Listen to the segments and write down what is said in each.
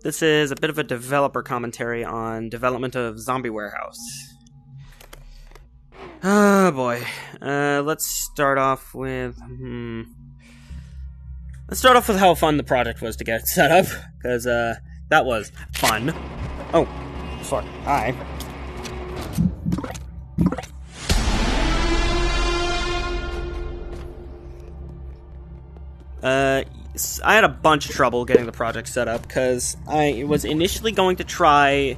This is a bit of a developer commentary on development of Zombie Warehouse. Oh boy. Let's start off with... Let's start off with how fun the project was to get set up, because that was fun. Oh, fuck. Hi. I had a bunch of trouble getting the project set up, because I was initially going to try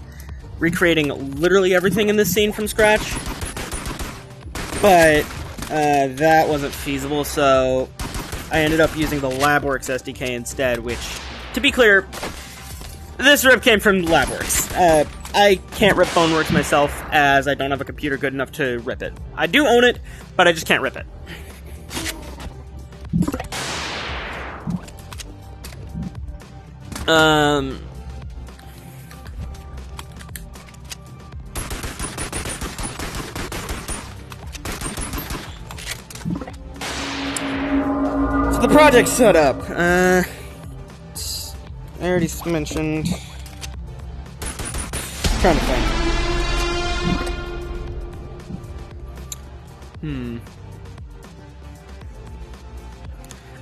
recreating literally everything in this scene from scratch, but that wasn't feasible, so I ended up using the LabWorks SDK instead, which, to be clear, this rip came from LabWorks. I can't rip Boneworks myself, as I don't have a computer good enough to rip it. I do own it, but I just can't rip it. So the project's set up. I already mentioned. Trying to think.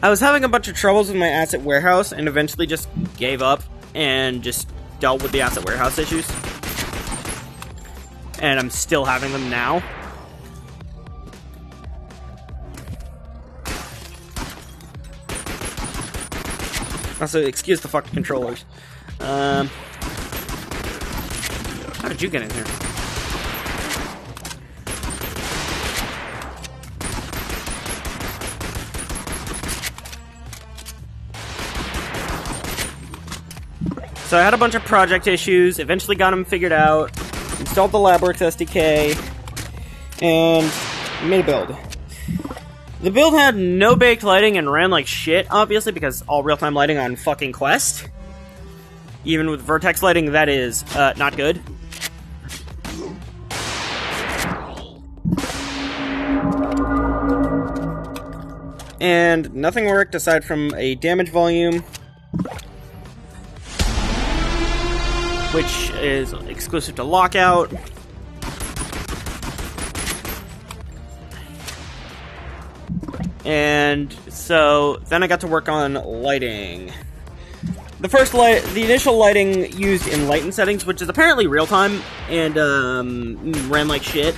I was having a bunch of troubles with my asset warehouse and eventually just gave up and just dealt with the asset warehouse issues. And I'm still having them now. Also, excuse the fucking controllers. How did you get in here? So I had a bunch of project issues, eventually got them figured out, installed the LabWorks SDK, and made a build. The build had no baked lighting and ran like shit, obviously, because all real-time lighting on fucking Quest. Even with Vertex lighting, that is not good. And nothing worked aside from a damage volume, which is exclusive to Lockout. And so then I got to work on lighting. The initial lighting used in lighten settings, which is apparently real time and ran like shit.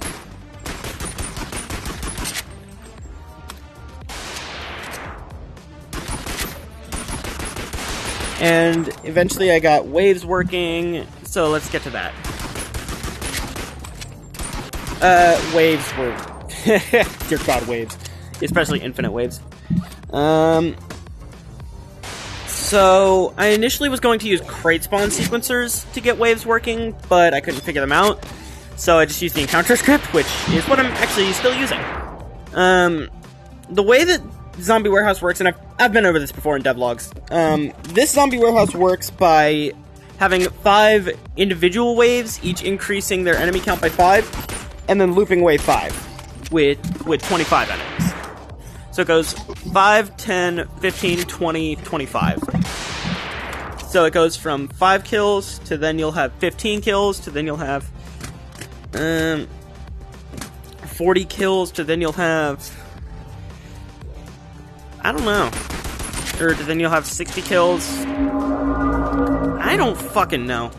And eventually I got waves working, so let's get to that. Waves were... Dear God, waves. Especially infinite waves. So, I initially was going to use crate spawn sequencers to get waves working, but I couldn't figure them out. So I just used the encounter script, which is what I'm actually still using. The way that Zombie Warehouse works, and I've been over this before in devlogs. This Zombie Warehouse works by having 5 individual waves, each increasing their enemy count by 5, and then looping wave 5 with 25 enemies. So it goes 5, 10, 15, 20, 25. So it goes from 5 kills to then you'll have 15 kills to then you'll have 40 kills to then you'll have... I don't know. Or then you'll have 60 kills. I don't fucking know.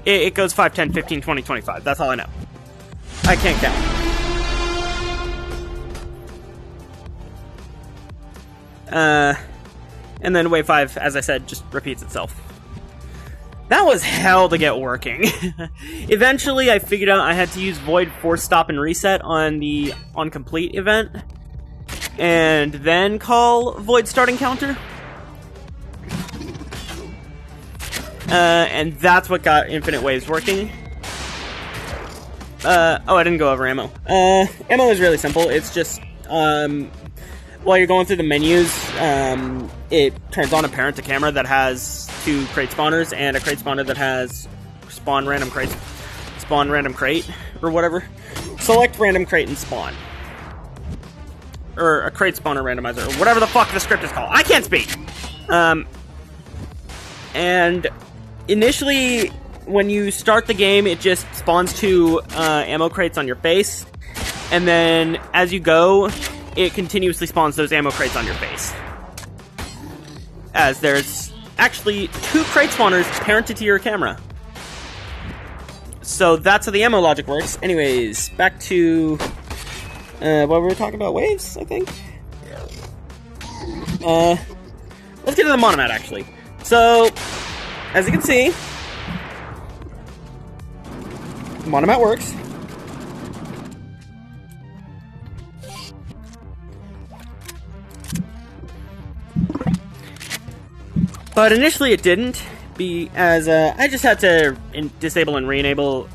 It goes 5, 10, 15, 20, 25. That's all I know. I can't count. And then wave 5, as I said, just repeats itself. That was hell to get working. Eventually, I figured out I had to use Void Force Stop and Reset on the OnComplete event. And then call Void Starting Counter. And that's what got Infinite Waves working. Oh, I didn't go over ammo. Ammo is really simple. It's just, while you're going through the menus, it turns on a parent to camera that has 2 crate spawners and a crate spawner that has spawn random crate, or whatever. Select random crate and spawn. Or a crate spawner randomizer, or whatever the fuck the script is called. I can't speak! And initially, when you start the game, it just spawns 2 ammo crates on your face. And then, as you go, it continuously spawns those ammo crates on your face. As there's actually 2 crate spawners parented to your camera. So that's how the ammo logic works. Anyways, back to what were we talking about? Waves, I think? Let's get to the Monomat, actually. So, as you can see, Monomat works. But initially it didn't, as I just had to disable and enable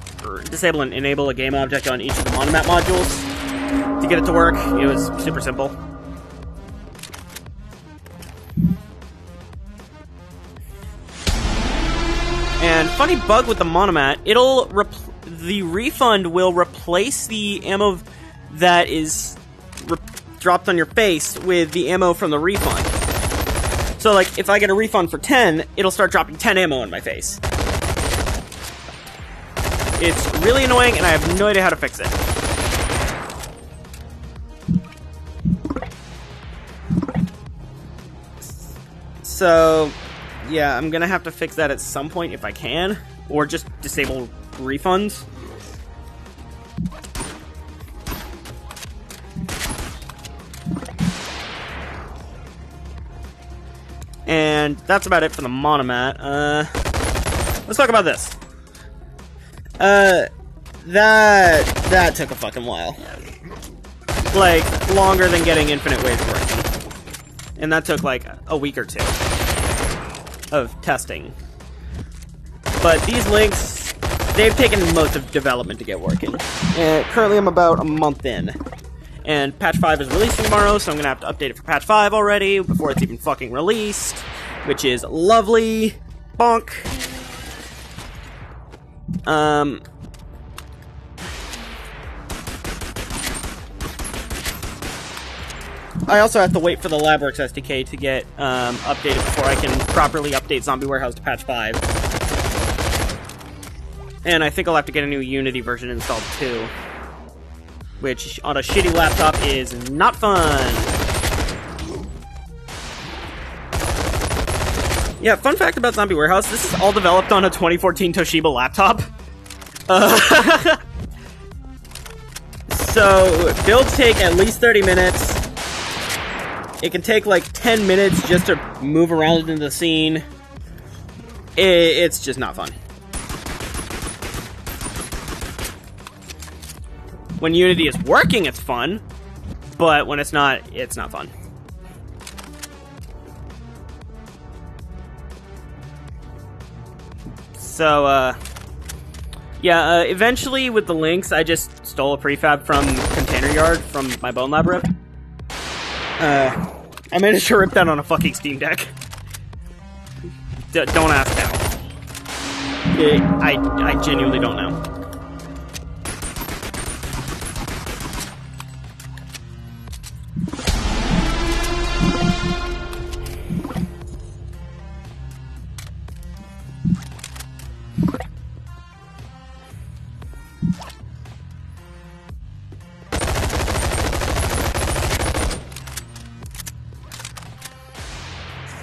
a game object on each of the Monomat modules to get it to work. It was super simple. And funny bug with the Monomat, the refund will replace the ammo that is dropped on your face with the ammo from the refund. So, like, if I get a refund for 10, it'll start dropping 10 ammo in my face. It's really annoying, and I have no idea how to fix it. So, yeah, I'm gonna have to fix that at some point if I can, or just disable refunds. And that's about it for the Monomat. Let's talk about this. That took a fucking while. Like, longer than getting Infinite Waves working. And that took, like, a week or 2 of testing. But these links, they've taken most of development to get working. And currently I'm about a month in. And patch 5 is releasing tomorrow, so I'm gonna have to update it for patch 5 already, before it's even fucking released. Which is lovely. Bonk. I also have to wait for the LabWorks SDK to get updated before I can properly update Zombie Warehouse to patch 5. And I think I'll have to get a new Unity version installed too. Which, on a shitty laptop, is not fun. Yeah, fun fact about Zombie Warehouse, this is all developed on a 2014 Toshiba laptop. So, builds take at least 30 minutes. It can take like 10 minutes just to move around in the scene. It's just not fun. When Unity is working, it's fun, but when it's not fun. So, yeah, eventually with the links, I just stole a prefab from Container Yard from my Bone Lab rip. I managed to rip that on a fucking Steam Deck. Don't ask how. I genuinely don't know.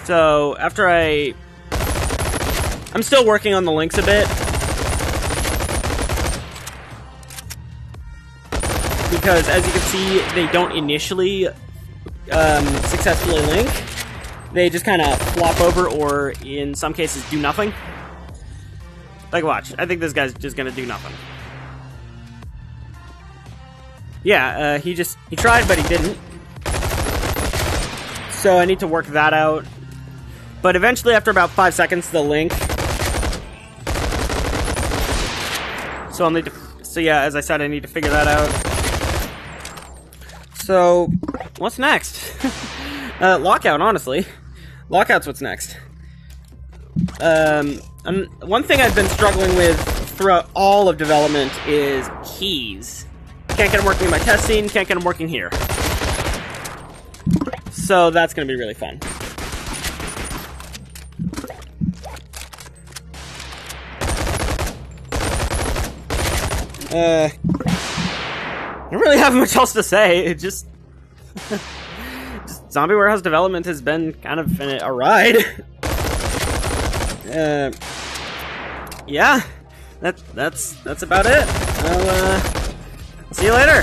So, after I'm still working on the links a bit. Because, as you can see, they don't initially successfully link. They just kind of flop over, or in some cases, do nothing. Like, watch. I think this guy's just gonna do nothing. Yeah, he tried, but he didn't. So I need to work that out. But eventually, after about 5 seconds, they'll link. So I'll need to... So yeah, as I said, I need to figure that out. So, what's next? Lockout, honestly. Lockout's what's next. One thing I've been struggling with throughout all of development is keys. Can't get them working in my test scene, can't get them working here. So that's going to be really fun. I don't really have much else to say. It just Zombie Warehouse development has been kind of a ride. Yeah, that's about it. I'll see you later.